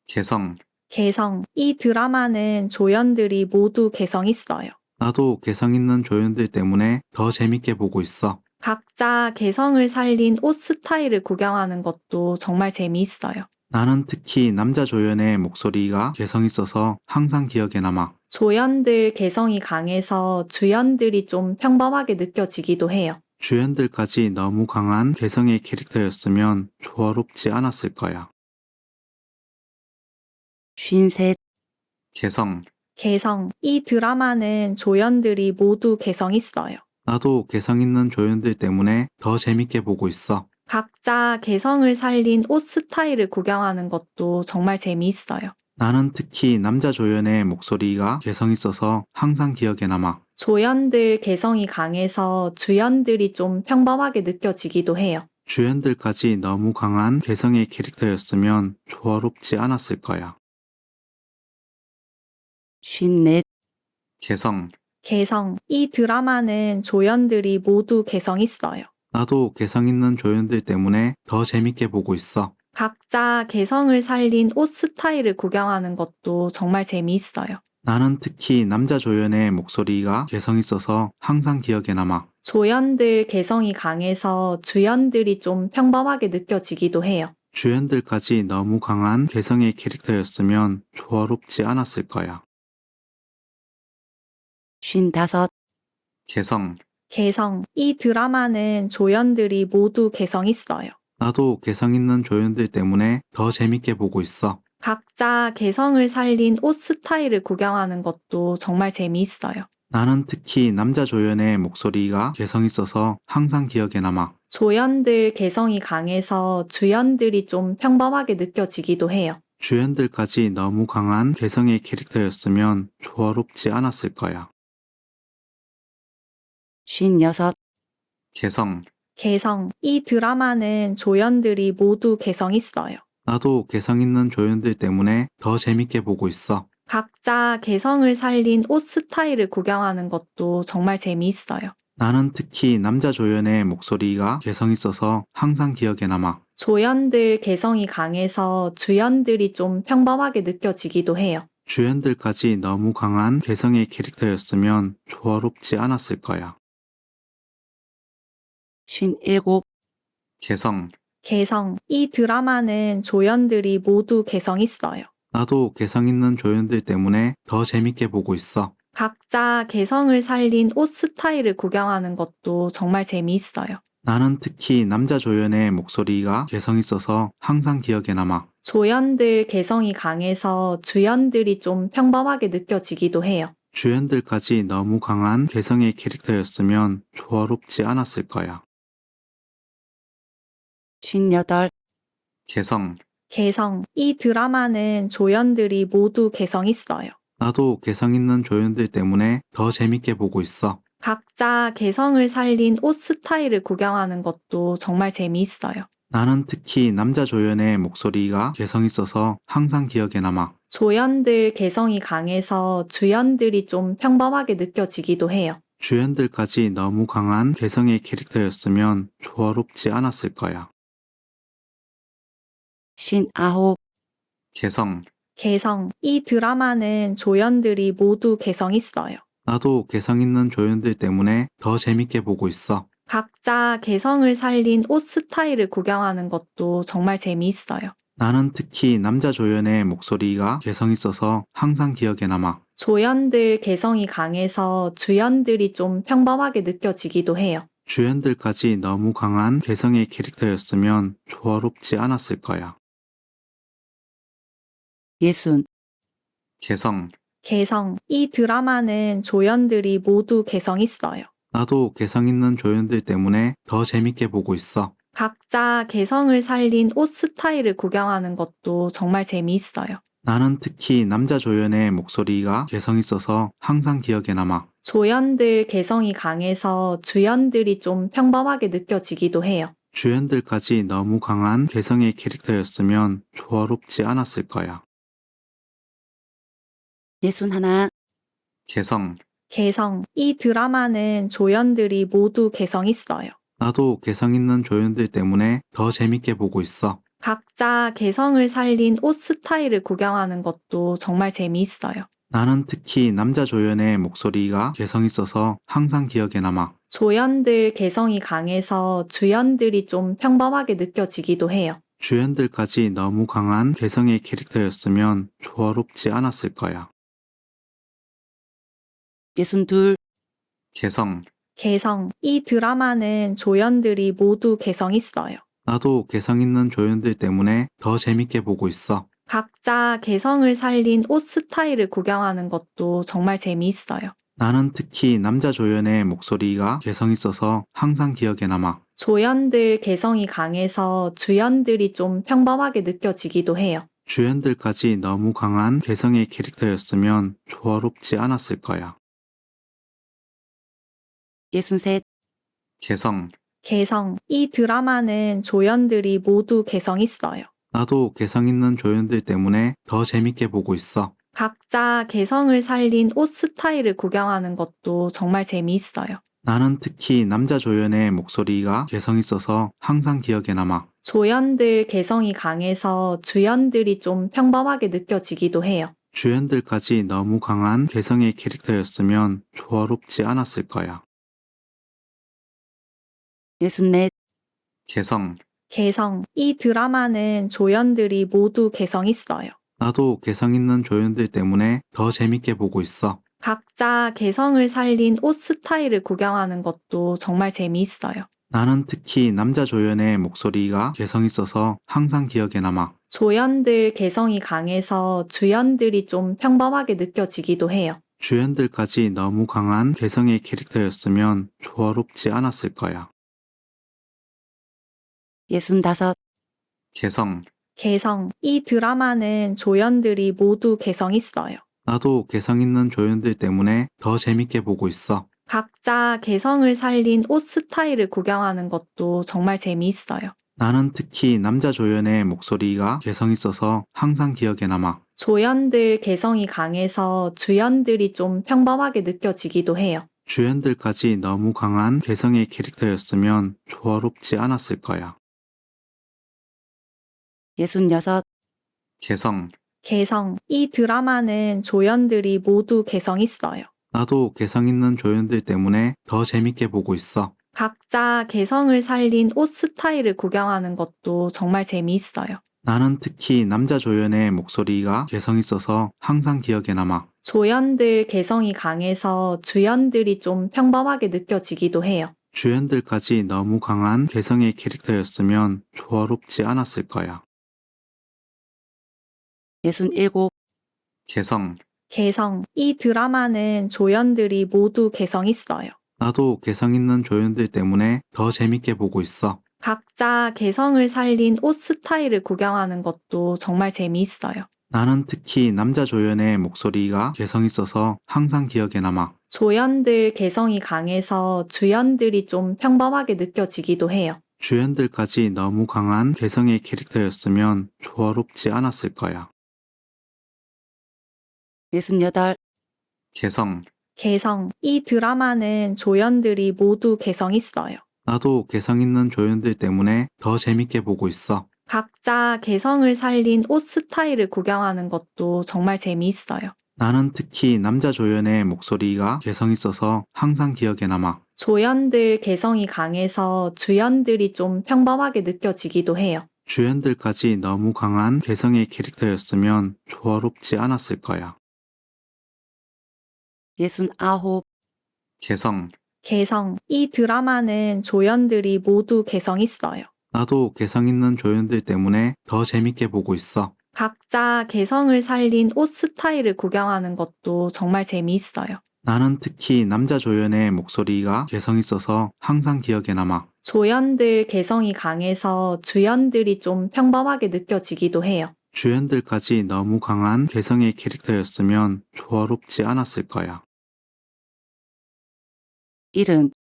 개성. 개성. 이 드라마는 조연들이 모두 개성 있어요. 나도 개성 있는 조연들 때문에 더 재밌게 보고 있어. 각자 개성을 살린 옷 스타일을 구경하는 것도 정말 재미있어요. 나는 특히 남자 조연의 목소리가 개성 있어서 항상 기억에 남아. 조연들 개성이 강해서 주연들이 좀 평범하게 느껴지기도 해요. 주연들까지 너무 강한 개성의 캐릭터였으면 조화롭지 않았을 거야. 53. 개성. 개성. 이 드라마는 조연들이 모두 개성 있어요. 나도 개성 있는 조연들 때문에 더 재밌게 보고 있어. 각자 개성을 살린 옷 스타일을 구경하는 것도 정말 재미있어요. 나는 특히 남자 조연의 목소리가 개성 있어서 항상 기억에 남아. 조연들 개성이 강해서 주연들이 좀 평범하게 느껴지기도 해요. 주연들까지 너무 강한 개성의 캐릭터였으면 조화롭지 않았을 거야. 54. 개성. 개성. 이 드라마는 조연들이 모두 개성 있어요. 나도 개성 있는 조연들 때문에 더 재밌게 보고 있어. 각자 개성을 살린 옷 스타일을 구경하는 것도 정말 재미있어요. 나는 특히 남자 조연의 목소리가 개성 있어서 항상 기억에 남아. 조연들 개성이 강해서 주연들이 좀 평범하게 느껴지기도 해요. 주연들까지 너무 강한 개성의 캐릭터였으면 조화롭지 않았을 거야. 55. 개성. 개성. 이 드라마는 조연들이 모두 개성 있어요. 나도 개성 있는 조연들 때문에 더 재밌게 보고 있어. 각자 개성을 살린 옷 스타일을 구경하는 것도 정말 재미있어요. 나는 특히 남자 조연의 목소리가 개성 있어서 항상 기억에 남아. 조연들 개성이 강해서 주연들이 좀 평범하게 느껴지기도 해요. 주연들까지 너무 강한 개성의 캐릭터였으면 조화롭지 않았을 거야. 56. 개성. 개성. 이 드라마는 조연들이 모두 개성 있어요. 나도 개성 있는 조연들 때문에 더 재밌게 보고 있어. 각자 개성을 살린 옷 스타일을 구경하는 것도 정말 재미있어요. 나는 특히 남자 조연의 목소리가 개성 있어서 항상 기억에 남아. 조연들 개성이 강해서 주연들이 좀 평범하게 느껴지기도 해요. 주연들까지 너무 강한 개성의 캐릭터였으면 조화롭지 않았을 거야. 57. 개성. 개성. 이 드라마는 조연들이 모두 개성 있어요. 나도 개성 있는 조연들 때문에 더 재밌게 보고 있어. 각자 개성을 살린 옷 스타일을 구경하는 것도 정말 재미있어요. 나는 특히 남자 조연의 목소리가 개성 있어서 항상 기억에 남아. 조연들 개성이 강해서 주연들이 좀 평범하게 느껴지기도 해요. 주연들까지 너무 강한 개성의 캐릭터였으면 조화롭지 않았을 거야. 58. 개성. 개성. 이 드라마는 조연들이 모두 개성 있어요. 나도 개성 있는 조연들 때문에 더 재밌게 보고 있어. 각자 개성을 살린 옷 스타일을 구경하는 것도 정말 재미있어요. 나는 특히 남자 조연의 목소리가 개성 있어서 항상 기억에 남아. 조연들 개성이 강해서 주연들이 좀 평범하게 느껴지기도 해요. 주연들까지 너무 강한 개성의 캐릭터였으면 조화롭지 않았을 거야. 59. 개성. 개성. 이 드라마는 조연들이 모두 개성 있어요. 나도 개성 있는 조연들 때문에 더 재밌게 보고 있어. 각자 개성을 살린 옷 스타일을 구경하는 것도 정말 재미있어요. 나는 특히 남자 조연의 목소리가 개성 있어서 항상 기억에 남아. 조연들 개성이 강해서 주연들이 좀 평범하게 느껴지기도 해요. 주연들까지 너무 강한 개성의 캐릭터였으면 조화롭지 않았을 거야. 60. 개성. 개성. 이 드라마는 조연들이 모두 개성 있어요. 나도 개성 있는 조연들 때문에 더 재밌게 보고 있어. 각자 개성을 살린 옷 스타일을 구경하는 것도 정말 재미있어요. 나는 특히 남자 조연의 목소리가 개성 있어서 항상 기억에 남아. 조연들 개성이 강해서 주연들이 좀 평범하게 느껴지기도 해요. 주연들까지 너무 강한 개성의 캐릭터였으면 조화롭지 않았을 거야. 61. 개성. 개성. 이 드라마는 조연들이 모두 개성 있어요. 나도 개성 있는 조연들 때문에 더 재밌게 보고 있어. 각자 개성을 살린 옷 스타일을 구경하는 것도 정말 재미있어요. 나는 특히 남자 조연의 목소리가 개성 있어서 항상 기억에 남아. 조연들 개성이 강해서 주연들이 좀 평범하게 느껴지기도 해요. 주연들까지 너무 강한 개성의 캐릭터였으면 조화롭지 않았을 거야. 62. 개성. 개성. 이 드라마는 조연들이 모두 개성 있어요. 나도 개성 있는 조연들 때문에 더 재밌게 보고 있어. 각자 개성을 살린 옷 스타일을 구경하는 것도 정말 재미있어요. 나는 특히 남자 조연의 목소리가 개성 있어서 항상 기억에 남아. 조연들 개성이 강해서 주연들이 좀 평범하게 느껴지기도 해요. 주연들까지 너무 강한 개성의 캐릭터였으면 조화롭지 않았을 거야. 63. 개성. 개성. 이 드라마는 조연들이 모두 개성 있어요. 나도 개성 있는 조연들 때문에 더 재밌게 보고 있어. 각자 개성을 살린 옷 스타일을 구경하는 것도 정말 재미있어요. 나는 특히 남자 조연의 목소리가 개성 있어서 항상 기억에 남아. 조연들 개성이 강해서 주연들이 좀 평범하게 느껴지기도 해요. 주연들까지 너무 강한 개성의 캐릭터였으면 조화롭지 않았을 거야. 64. 개성. 개성. 이 드라마는 조연들이 모두 개성 있어요. 나도 개성 있는 조연들 때문에 더 재밌게 보고 있어. 각자 개성을 살린 옷 스타일을 구경하는 것도 정말 재미있어요. 나는 특히 남자 조연의 목소리가 개성 있어서 항상 기억에 남아. 조연들 개성이 강해서 주연들이 좀 평범하게 느껴지기도 해요. 주연들까지 너무 강한 개성의 캐릭터였으면 조화롭지 않았을 거야. 65. 개성. 개성. 이 드라마는 조연들이 모두 개성 있어요. 나도 개성 있는 조연들 때문에 더 재밌게 보고 있어. 각자 개성을 살린 옷 스타일을 구경하는 것도 정말 재미있어요. 나는 특히 남자 조연의 목소리가 개성 있어서 항상 기억에 남아. 조연들 개성이 강해서 주연들이 좀 평범하게 느껴지기도 해요. 주연들까지 너무 강한 개성의 캐릭터였으면 조화롭지 않았을 거야. 66, 개성. 개성. 이 드라마는 조연들이 모두 개성 있어요. 나도 개성 있는 조연들 때문에 더 재밌게 보고 있어. 각자 개성을 살린 옷 스타일을 구경하는 것도 정말 재미있어요. 나는 특히 남자 조연의 목소리가 개성 있어서 항상 기억에 남아. 조연들 개성이 강해서 주연들이 좀 평범하게 느껴지기도 해요. 주연들까지 너무 강한 개성의 캐릭터였으면 조화롭지 않았을 거야. 67, 개성. 개성. 이 드라마는 조연들이 모두 개성 있어요. 나도 개성 있는 조연들 때문에 더 재밌게 보고 있어. 각자 개성을 살린 옷 스타일을 구경하는 것도 정말 재미있어요. 나는 특히 남자 조연의 목소리가 개성 있어서 항상 기억에 남아. 조연들 개성이 강해서 주연들이 좀 평범하게 느껴지기도 해요. 주연들까지 너무 강한 개성의 캐릭터였으면 조화롭지 않았을 거야. 68, 개성. 개성. 이 드라마는 조연들이 모두 개성 있어요. 나도 개성 있는 조연들 때문에 더 재밌게 보고 있어. 각자 개성을 살린 옷 스타일을 구경하는 것도 정말 재미있어요. 나는 특히 남자 조연의 목소리가 개성 있어서 항상 기억에 남아. 조연들 개성이 강해서 주연들이 좀 평범하게 느껴지기도 해요. 주연들까지 너무 강한 개성의 캐릭터였으면 조화롭지 않았을 거야. 69, 개성. 개성. 이 드라마는 조연들이 모두 개성 있어요. 나도 개성 있는 조연들 때문에 더 재밌게 보고 있어. 각자 개성을 살린 옷 스타일을 구경하는 것도 정말 재미있어요. 나는 특히 남자 조연의 목소리가 개성 있어서 항상 기억에 남아. 조연들 개성이 강해서 주연들이 좀 평범하게 느껴지기도 해요. 주연들까지 너무 강한 개성의 캐릭터였으면 조화롭지 않았을 거야. 70,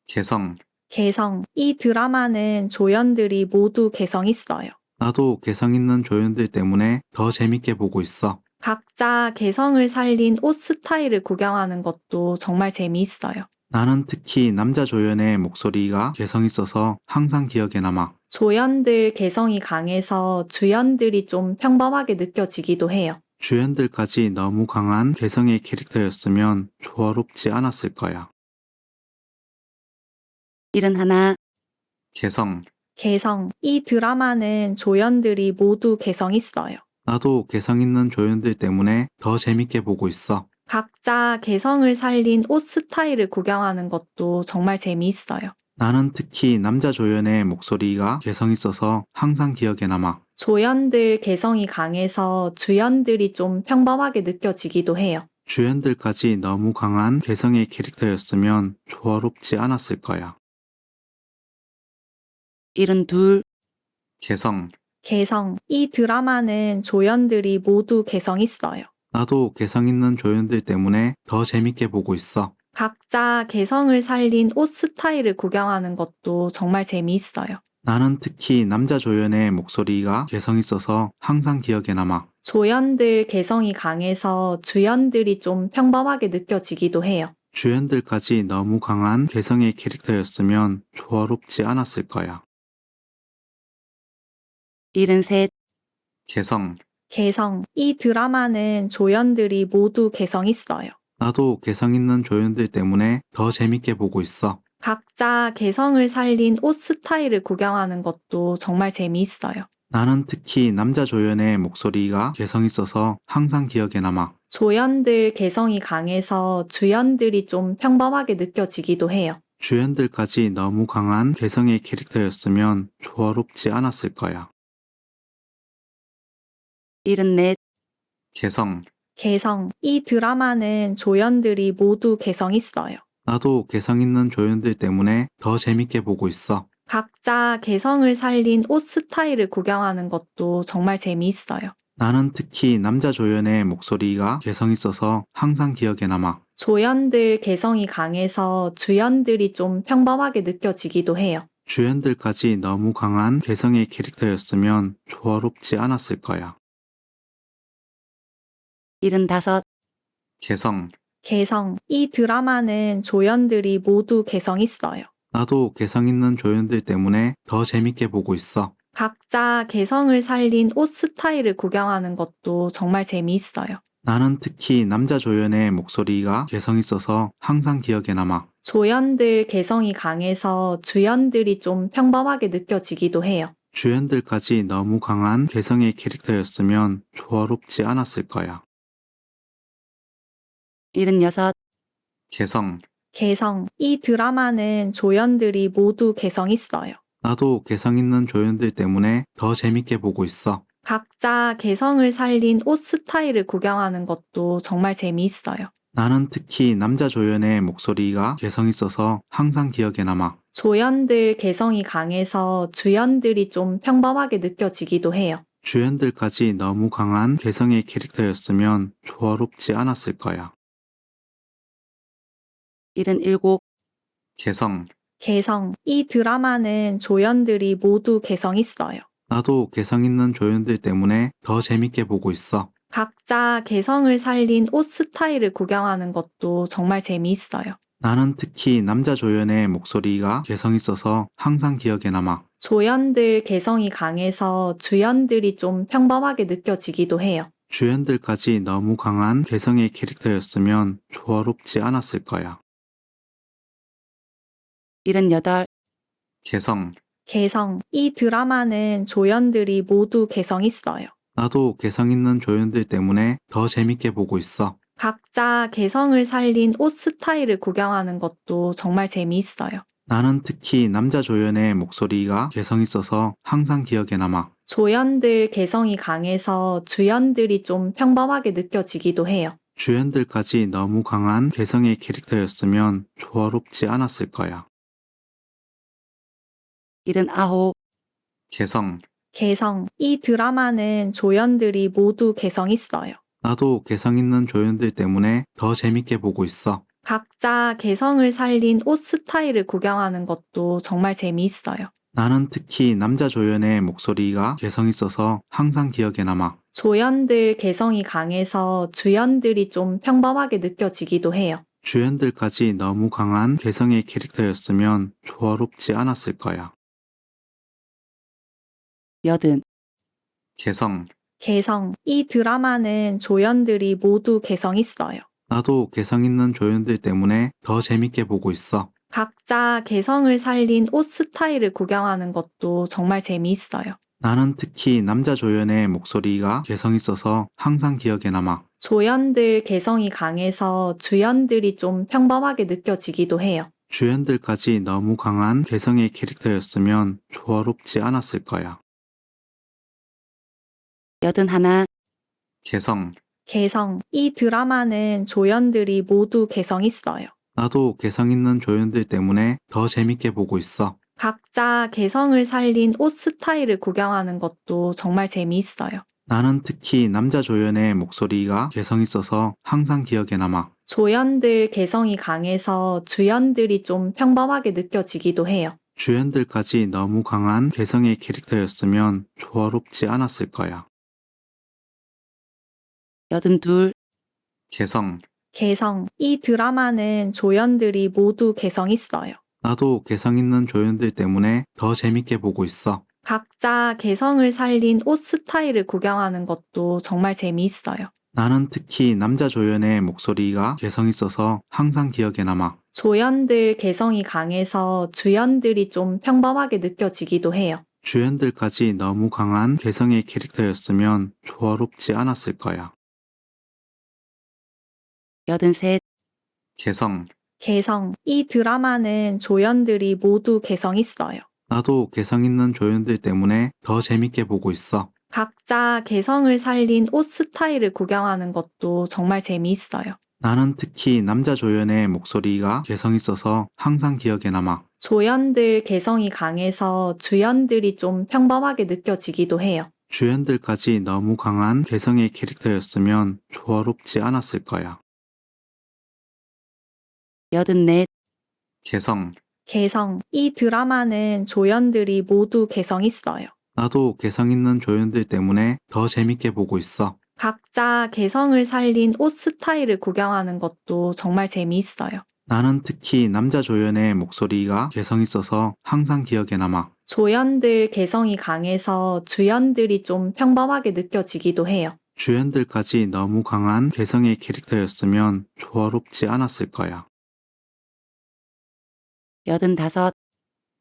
개성. 개성. 이 드라마는 조연들이 모두 개성 있어요. 나도 개성 있는 조연들 때문에 더 재밌게 보고 있어. 각자 개성을 살린 옷 스타일을 구경하는 것도 정말 재미있어요. 나는 특히 남자 조연의 목소리가 개성 있어서 항상 기억에 남아. 조연들 개성이 강해서 주연들이 좀 평범하게 느껴지기도 해요. 주연들까지 너무 강한 개성의 캐릭터였으면 조화롭지 않았을 거야. 71, 개성. 개성. 이 드라마는 조연들이 모두 개성 있어요. 나도 개성 있는 조연들 때문에 더 재밌게 보고 있어. 각자 개성을 살린 옷 스타일을 구경하는 것도 정말 재미있어요. 나는 특히 남자 조연의 목소리가 개성 있어서 항상 기억에 남아. 조연들 개성이 강해서 주연들이 좀 평범하게 느껴지기도 해요. 주연들까지 너무 강한 개성의 캐릭터였으면 조화롭지 않았을 거야. 72, 개성. 개성. 이 드라마는 조연들이 모두 개성 있어요. 나도 개성 있는 조연들 때문에 더 재밌게 보고 있어. 각자 개성을 살린 옷 스타일을 구경하는 것도 정말 재미있어요. 나는 특히 남자 조연의 목소리가 개성 있어서 항상 기억에 남아. 조연들 개성이 강해서 주연들이 좀 평범하게 느껴지기도 해요. 주연들까지 너무 강한 개성의 캐릭터였으면 조화롭지 않았을 거야. 73, 개성. 개성. 이 드라마는 조연들이 모두 개성 있어요. 나도 개성 있는 조연들 때문에 더 재밌게 보고 있어. 각자 개성을 살린 옷 스타일을 구경하는 것도 정말 재미있어요. 나는 특히 남자 조연의 목소리가 개성 있어서 항상 기억에 남아. 조연들 개성이 강해서 주연들이 좀 평범하게 느껴지기도 해요. 주연들까지 너무 강한 개성의 캐릭터였으면 조화롭지 않았을 거야. 74, 개성. 개성. 이 드라마는 조연들이 모두 개성 있어요. 나도 개성 있는 조연들 때문에 더 재밌게 보고 있어. 각자 개성을 살린 옷 스타일을 구경하는 것도 정말 재미있어요. 나는 특히 남자 조연의 목소리가 개성 있어서 항상 기억에 남아. 조연들 개성이 강해서 주연들이 좀 평범하게 느껴지기도 해요. 주연들까지 너무 강한 개성의 캐릭터였으면 조화롭지 않았을 거야. 75, 개성. 개성. 이 드라마는 조연들이 모두 개성 있어요. 나도 개성 있는 조연들 때문에 더 재밌게 보고 있어. 각자 개성을 살린 옷 스타일을 구경하는 것도 정말 재미있어요. 나는 특히 남자 조연의 목소리가 개성 있어서 항상 기억에 남아. 조연들 개성이 강해서 주연들이 좀 평범하게 느껴지기도 해요. 주연들까지 너무 강한 개성의 캐릭터였으면 조화롭지 않았을 거야. 76. 개성. 개성. 이 드라마는 조연들이 모두 개성 있어요. 나도 개성 있는 조연들 때문에 더 재밌게 보고 있어. 각자 개성을 살린 옷 스타일을 구경하는 것도 정말 재미있어요. 나는 특히 남자 조연의 목소리가 개성 있어서 항상 기억에 남아. 조연들 개성이 강해서 주연들이 좀 평범하게 느껴지기도 해요. 주연들까지 너무 강한 개성의 캐릭터였으면 조화롭지 않았을 거야. 77. 개성. 개성. 이 드라마는 조연들이 모두 개성 있어요. 나도 개성 있는 조연들 때문에 더 재밌게 보고 있어. 각자 개성을 살린 옷 스타일을 구경하는 것도 정말 재미있어요. 나는 특히 남자 조연의 목소리가 개성 있어서 항상 기억에 남아. 조연들 개성이 강해서 주연들이 좀 평범하게 느껴지기도 해요. 주연들까지 너무 강한 개성의 캐릭터였으면 조화롭지 않았을 거야. 78. 개성. 개성. 이 드라마는 조연들이 모두 개성 있어요. 나도 개성 있는 조연들 때문에 더 재밌게 보고 있어. 각자 개성을 살린 옷 스타일을 구경하는 것도 정말 재미있어요. 나는 특히 남자 조연의 목소리가 개성 있어서 항상 기억에 남아. 조연들 개성이 강해서 주연들이 좀 평범하게 느껴지기도 해요. 주연들까지 너무 강한 개성의 캐릭터였으면 조화롭지 않았을 거야. 79. 개성. 개성. 이 드라마는 조연들이 모두 개성 있어요. 나도 개성 있는 조연들 때문에 더 재밌게 보고 있어. 각자 개성을 살린 옷 스타일을 구경하는 것도 정말 재미있어요. 나는 특히 남자 조연의 목소리가 개성 있어서 항상 기억에 남아. 조연들 개성이 강해서 주연들이 좀 평범하게 느껴지기도 해요. 주연들까지 너무 강한 개성의 캐릭터였으면 조화롭지 않았을 거야. 80. 개성. 개성. 이 드라마는 조연들이 모두 개성 있어요. 나도 개성 있는 조연들 때문에 더 재밌게 보고 있어. 각자 개성을 살린 옷 스타일을 구경하는 것도 정말 재미있어요. 나는 특히 남자 조연의 목소리가 개성 있어서 항상 기억에 남아. 조연들 개성이 강해서 주연들이 좀 평범하게 느껴지기도 해요. 주연들까지 너무 강한 개성의 캐릭터였으면 조화롭지 않았을 거야. 81. 개성. 개성. 이 드라마는 조연들이 모두 개성 있어요. 나도 개성 있는 조연들 때문에 더 재밌게 보고 있어. 각자 개성을 살린 옷 스타일을 구경하는 것도 정말 재미있어요. 나는 특히 남자 조연의 목소리가 개성 있어서 항상 기억에 남아. 조연들 개성이 강해서 주연들이 좀 평범하게 느껴지기도 해요. 주연들까지 너무 강한 개성의 캐릭터였으면 조화롭지 않았을 거야. 82. 개성. 개성. 이 드라마는 조연들이 모두 개성 있어요. 나도 개성 있는 조연들 때문에 더 재밌게 보고 있어. 각자 개성을 살린 옷 스타일을 구경하는 것도 정말 재미있어요. 나는 특히 남자 조연의 목소리가 개성 있어서 항상 기억에 남아. 조연들 개성이 강해서 주연들이 좀 평범하게 느껴지기도 해요. 주연들까지 너무 강한 개성의 캐릭터였으면 조화롭지 않았을 거야. 83. 개성. 개성. 이 드라마는 조연들이 모두 개성 있어요. 나도 개성 있는 조연들 때문에 더 재밌게 보고 있어. 각자 개성을 살린 옷 스타일을 구경하는 것도 정말 재미있어요. 나는 특히 남자 조연의 목소리가 개성 있어서 항상 기억에 남아. 조연들 개성이 강해서 주연들이 좀 평범하게 느껴지기도 해요. 주연들까지 너무 강한 개성의 캐릭터였으면 조화롭지 않았을 거야. 84. 개성. 개성. 이 드라마는 조연들이 모두 개성 있어요. 나도 개성 있는 조연들 때문에 더 재밌게 보고 있어. 각자 개성을 살린 옷 스타일을 구경하는 것도 정말 재미있어요. 나는 특히 남자 조연의 목소리가 개성 있어서 항상 기억에 남아. 조연들 개성이 강해서 주연들이 좀 평범하게 느껴지기도 해요. 주연들까지 너무 강한 개성의 캐릭터였으면 조화롭지 않았을 거야. 85.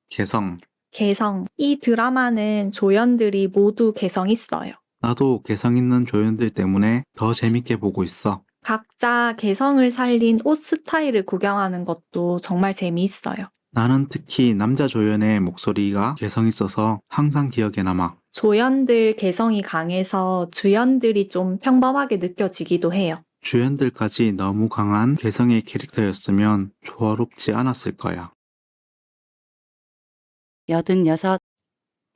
개성. 개성. 이 드라마는 조연들이 모두 개성 있어요. 나도 개성 있는 조연들 때문에 더 재밌게 보고 있어. 각자 개성을 살린 옷 스타일을 구경하는 것도 정말 재미있어요. 나는 특히 남자 조연의 목소리가 개성 있어서 항상 기억에 남아. 조연들 개성이 강해서 주연들이 좀 평범하게 느껴지기도 해요. 주연들까지 너무 강한 개성의 캐릭터였으면 조화롭지 않았을 거야. 86.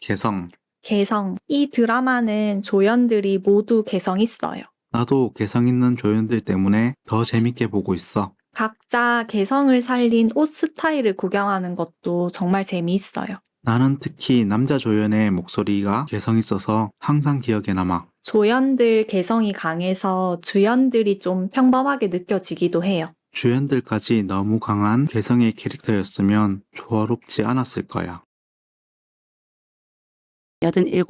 개성. 개성. 이 드라마는 조연들이 모두 개성 있어요. 나도 개성 있는 조연들 때문에 더 재밌게 보고 있어. 각자 개성을 살린 옷 스타일을 구경하는 것도 정말 재미있어요. 나는 특히 남자 조연의 목소리가 개성 있어서 항상 기억에 남아. 조연들 개성이 강해서 주연들이 좀 평범하게 느껴지기도 해요. 주연들까지 너무 강한 개성의 캐릭터였으면 조화롭지 않았을 거야. 87.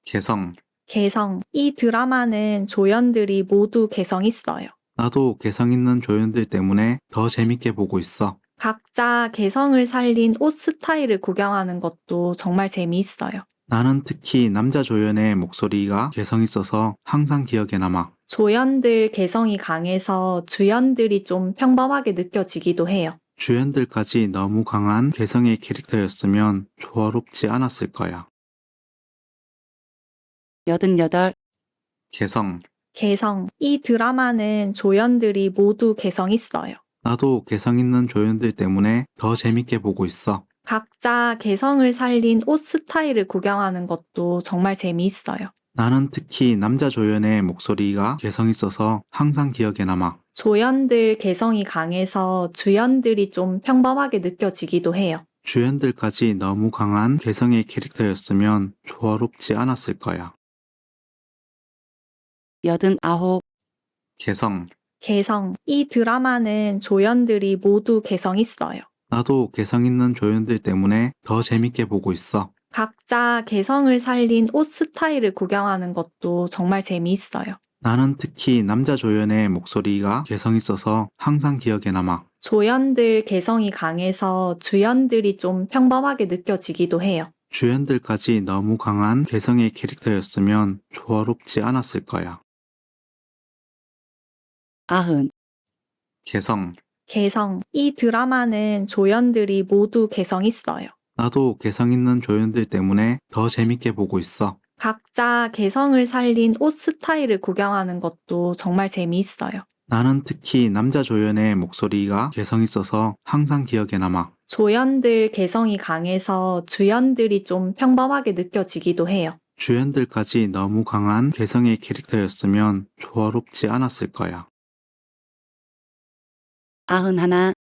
개성. 개성. 이 드라마는 조연들이 모두 개성 있어요. 나도 개성 있는 조연들 때문에 더 재밌게 보고 있어. 각자 개성을 살린 옷 스타일을 구경하는 것도 정말 재미있어요. 나는 특히 남자 조연의 목소리가 개성 있어서 항상 기억에 남아. 조연들 개성이 강해서 주연들이 좀 평범하게 느껴지기도 해요. 주연들까지 너무 강한 개성의 캐릭터였으면 조화롭지 않았을 거야. 88. 개성. 개성. 이 드라마는 조연들이 모두 개성 있어요. 나도 개성 있는 조연들 때문에 더 재밌게 보고 있어. 각자 개성을 살린 옷 스타일을 구경하는 것도 정말 재미있어요. 나는 특히 남자 조연의 목소리가 개성 있어서 항상 기억에 남아. 조연들 개성이 강해서 주연들이 좀 평범하게 느껴지기도 해요. 주연들까지 너무 강한 개성의 캐릭터였으면 조화롭지 않았을 거야. 89. 개성. 개성. 이 드라마는 조연들이 모두 개성 있어요. 나도 개성 있는 조연들 때문에 더 재밌게 보고 있어. 각자 개성을 살린 옷 스타일을 구경하는 것도 정말 재미있어요. 나는 특히 남자 조연의 목소리가 개성 있어서 항상 기억에 남아. 조연들 개성이 강해서 주연들이 좀 평범하게 느껴지기도 해요. 주연들까지 너무 강한 개성의 캐릭터였으면 조화롭지 않았을 거야. 90. 개성. 개성. 이 드라마는 조연들이 모두 개성 있어요. 나도 개성 있는 조연들 때문에 더 재밌게 보고 있어. 각자 개성을 살린 옷 스타일을 구경하는 것도 정말 재미있어요. 나는 특히 남자 조연의 목소리가 개성 있어서 항상 기억에 남아. 조연들 개성이 강해서 주연들이 좀 평범하게 느껴지기도 해요. 주연들까지 너무 강한 개성의 캐릭터였으면 조화롭지 않았을 거야. 91.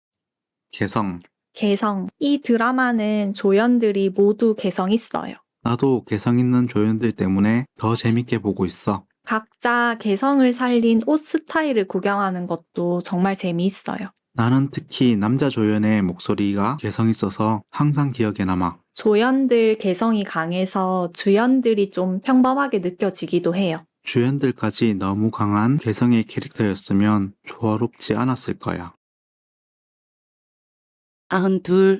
개성. 개성. 이 드라마는 조연들이 모두 개성 있어요. 나도 개성 있는 조연들 때문에 더 재밌게 보고 있어. 각자 개성을 살린 옷 스타일을 구경하는 것도 정말 재미있어요. 나는 특히 남자 조연의 목소리가 개성 있어서 항상 기억에 남아. 조연들 개성이 강해서 주연들이 좀 평범하게 느껴지기도 해요. 주연들까지 너무 강한 개성의 캐릭터였으면 조화롭지 않았을 거야. 92.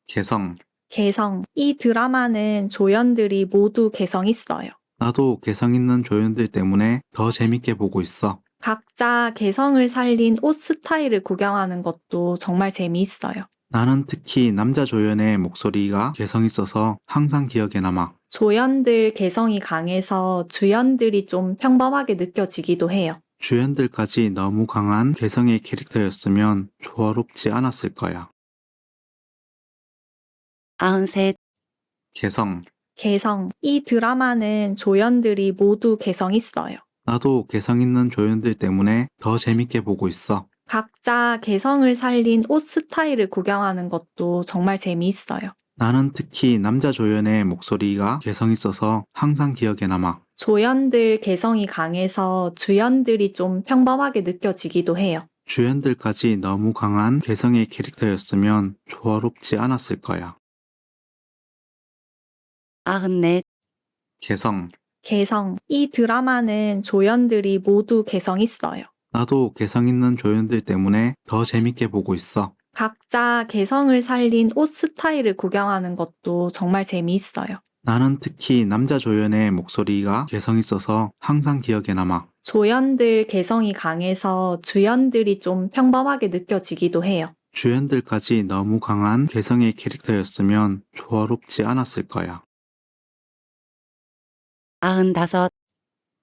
개성. 개성. 이 드라마는 조연들이 모두 개성 있어요. 나도 개성 있는 조연들 때문에 더 재밌게 보고 있어. 각자 개성을 살린 옷 스타일을 구경하는 것도 정말 재미있어요. 나는 특히 남자 조연의 목소리가 개성 있어서 항상 기억에 남아. 조연들 개성이 강해서 주연들이 좀 평범하게 느껴지기도 해요. 주연들까지 너무 강한 개성의 캐릭터였으면 조화롭지 않았을 거야. 93. 개성. 개성. 이 드라마는 조연들이 모두 개성 있어요. 나도 개성 있는 조연들 때문에 더 재밌게 보고 있어. 각자 개성을 살린 옷 스타일을 구경하는 것도 정말 재미있어요. 나는 특히 남자 조연의 목소리가 개성 있어서 항상 기억에 남아. 조연들 개성이 강해서 주연들이 좀 평범하게 느껴지기도 해요. 주연들까지 너무 강한 개성의 캐릭터였으면 조화롭지 않았을 거야. 94, 개성. 개성. 이 드라마는 조연들이 모두 개성 있어요. 나도 개성 있는 조연들 때문에 더 재밌게 보고 있어. 각자 개성을 살린 옷 스타일을 구경하는 것도 정말 재미있어요. 나는 특히 남자 조연의 목소리가 개성 있어서 항상 기억에 남아. 조연들 개성이 강해서 주연들이 좀 평범하게 느껴지기도 해요. 주연들까지 너무 강한 개성의 캐릭터였으면 조화롭지 않았을 거야. 95,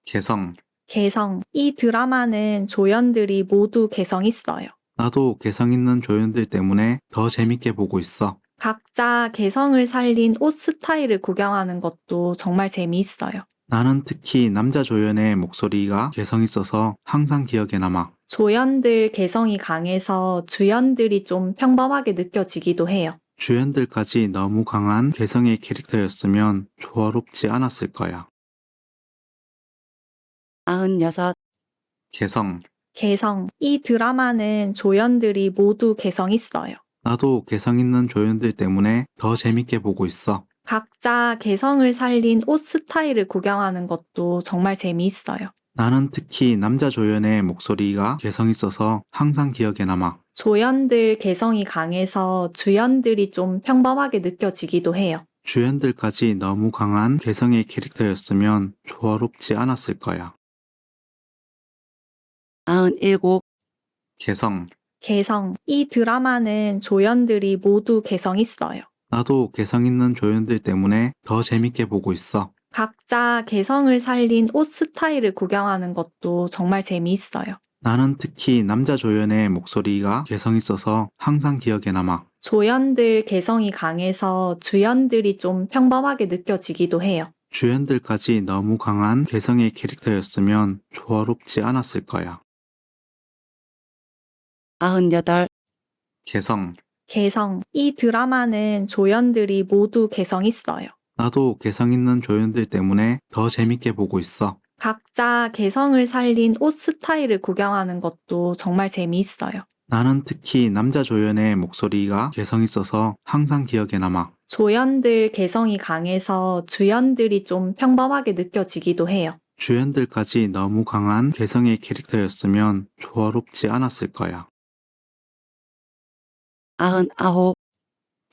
개성. 개성. 이 드라마는 조연들이 모두 개성 있어요. 나도 개성 있는 조연들 때문에 더 재밌게 보고 있어. 각자 개성을 살린 옷 스타일을 구경하는 것도 정말 재미있어요. 나는 특히 남자 조연의 목소리가 개성 있어서 항상 기억에 남아. 조연들 개성이 강해서 주연들이 좀 평범하게 느껴지기도 해요. 주연들까지 너무 강한 개성의 캐릭터였으면 조화롭지 않았을 거야. 96, 개성. 개성. 이 드라마는 조연들이 모두 개성 있어요. 나도 개성 있는 조연들 때문에 더 재밌게 보고 있어. 각자 개성을 살린 옷 스타일을 구경하는 것도 정말 재미있어요. 나는 특히 남자 조연의 목소리가 개성 있어서 항상 기억에 남아. 조연들 개성이 강해서 주연들이 좀 평범하게 느껴지기도 해요. 주연들까지 너무 강한 개성의 캐릭터였으면 조화롭지 않았을 거야. 97, 개성. 개성. 이 드라마는 조연들이 모두 개성 있어요. 나도 개성 있는 조연들 때문에 더 재밌게 보고 있어. 각자 개성을 살린 옷 스타일을 구경하는 것도 정말 재미있어요. 나는 특히 남자 조연의 목소리가 개성 있어서 항상 기억에 남아. 조연들 개성이 강해서 주연들이 좀 평범하게 느껴지기도 해요. 주연들까지 너무 강한 개성의 캐릭터였으면 조화롭지 않았을 거야. 98, 개성. 개성. 이 드라마는 조연들이 모두 개성 있어요. 나도 개성 있는 조연들 때문에 더 재밌게 보고 있어. 각자 개성을 살린 옷 스타일을 구경하는 것도 정말 재미있어요. 나는 특히 남자 조연의 목소리가 개성 있어서 항상 기억에 남아. 조연들 개성이 강해서 주연들이 좀 평범하게 느껴지기도 해요. 주연들까지 너무 강한 개성의 캐릭터였으면 조화롭지 않았을 거야. 99,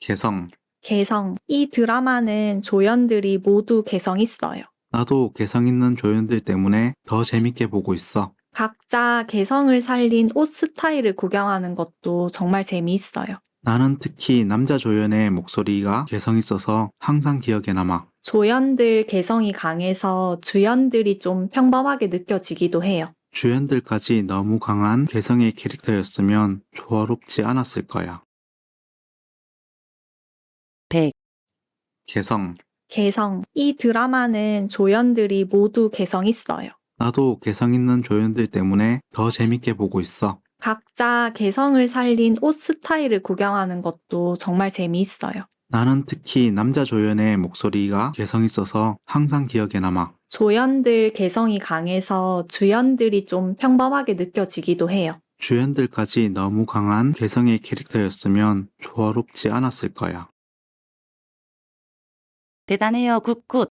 개성. 개성. 이 드라마는 조연들이 모두 개성 있어요. 나도 개성 있는 조연들 때문에 더 재밌게 보고 있어. 각자 개성을 살린 옷 스타일을 구경하는 것도 정말 재미있어요. 나는 특히 남자 조연의 목소리가 개성 있어서 항상 기억에 남아. 조연들 개성이 강해서 주연들이 좀 평범하게 느껴지기도 해요. 주연들까지 너무 강한 개성의 캐릭터였으면 조화롭지 않았을 거야. 100, 개성. 개성. 이 드라마는 조연들이 모두 개성 있어요. 나도 개성 있는 조연들 때문에 더 재밌게 보고 있어. 각자 개성을 살린 옷 스타일을 구경하는 것도 정말 재미있어요. 나는 특히 남자 조연의 목소리가 개성 있어서 항상 기억에 남아. 조연들 개성이 강해서 주연들이 좀 평범하게 느껴지기도 해요. 주연들까지 너무 강한 개성의 캐릭터였으면 조화롭지 않았을 거야. 대단해요. 굿굿.